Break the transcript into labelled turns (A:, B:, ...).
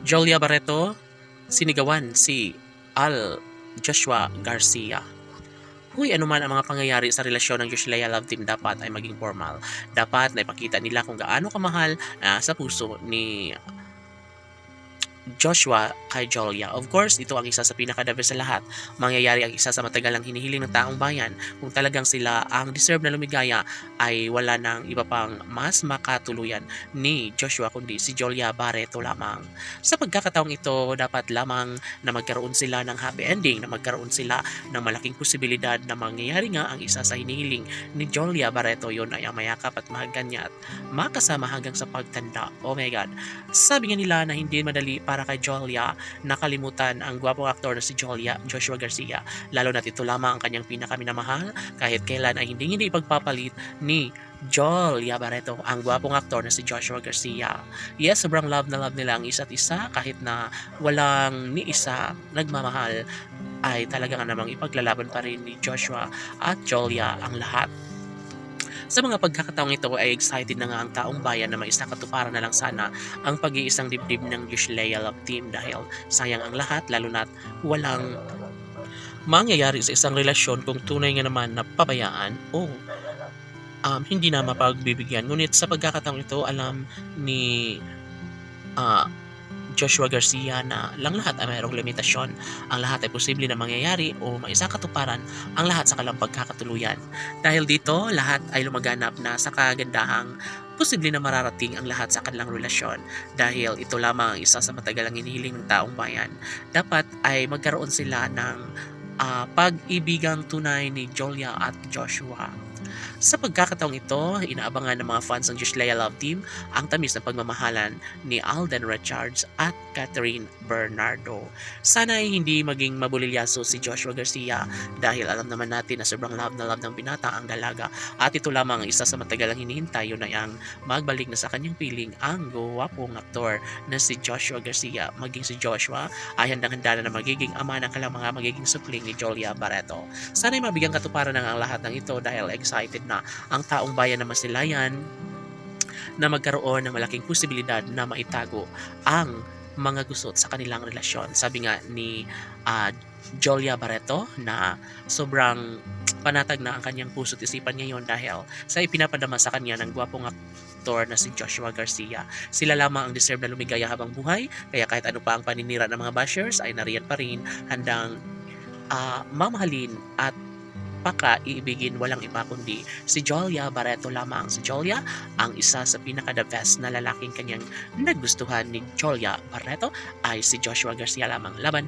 A: Jolia Barreto, sinigawan si Al Joshua Garcia. Huy, anuman ang mga pangyayari sa relasyon ng Josh Lea Love Team dapat ay maging formal. Dapat na ipakita nila kung gaano kamahal sa puso ni Joshua kay Jolia. Of course, ito ang isa sa pinaka-the best sa lahat. Mangyayari ang isa sa matagalang hinihiling ng taong bayan. Kung talagang sila ang deserve na lumigaya, ay wala nang iba pang mas makatuluyan ni Joshua kundi si Jolia Barreto lamang. Sa pagkakataong ito, dapat lamang na magkaroon sila ng happy ending, na magkaroon sila ng malaking posibilidad na mangyayari nga ang isa sa hinihiling ni Jolia Barreto. Yun ay ang mayakap at mahagan niya at makasama hanggang sa pagtanda. Oh my God. Sabi nga nila na hindi madali para kay Jolia nakalimutan ang gwapong aktor na si Joshua Garcia, lalo na ito lamang ang kanyang pinakaminamahal kahit kailan ay hindi ipagpapalit ni Jolia Barreto ang gwapong aktor na si Joshua Garcia. Yes, sobrang love na love nila ang isa't isa kahit na walang ni isa nagmamahal, ay talaga nga namang ipaglalaban pa rin ni Joshua at Jolia ang lahat. Sa mga pagkakataong ito ay excited na nga ang taong bayan na maisakatuparan na lang sana ang pag-iisang dibdib ng Josh Lea Love Team dahil sayang ang lahat, lalo na't walang mangyayari sa isang relasyon kung tunay nga naman na pabayaan o hindi na mapagbibigyan. Ngunit sa pagkakataong ito, alam ni Joshua Garcia na lang lahat ay mayroong limitasyon. Ang lahat ay posible na mangyayari o maisakatuparan ang lahat sa kalang pagkakatuluyan. Dahil dito, lahat ay lumaganap na sa kagandahang posible na mararating ang lahat sa kanilang relasyon. Dahil ito lamang ang isa sa matagalang hinihiling ng taong bayan. Dapat ay magkaroon sila ng pag-ibigang tunay ni Jolia at Joshua. Sa pagkakataong ito, inaabangan ng mga fans ng Josh Lea Love Team ang tamis na pagmamahalan ni Alden Richards at Catherine Bernardo. Sana ay hindi maging mabulilyaso si Joshua Garcia dahil alam naman natin na sobrang love na love ng binata ang dalaga at ito lamang ang isa sa matagalang hinihintay, yun ay ang magbalik na sa kanyang piling ang guwapong aktor na si Joshua Garcia. Maging si Joshua ay handang-handa na magiging ama ng kanilang mga magiging supling ni Jolia Barreto. Sana ay mabigyan katuparan ng ang lahat ng ito dahil excited na ang taong bayan na masilayan na magkaroon ng malaking posibilidad na maitago ang mga gusot sa kanilang relasyon. Sabi nga ni Jolia Barreto na sobrang panatag na ang kanyang puso't isipan ngayon dahil sa ipinapadama sa kanya ng gwapong aktor na si Joshua Garcia. Sila lamang ang deserve na lumigaya habang buhay, kaya kahit ano pa ang paninira ng mga bashers ay nariyan pa rin handang mamahalin at iibigin walang iba kundi si Jolia Barreto lamang. Si Jolia ang isa sa pinaka-the best na lalaking kanyang nagustuhan ni Jolia Barreto ay si Joshua Garcia lamang. Laban!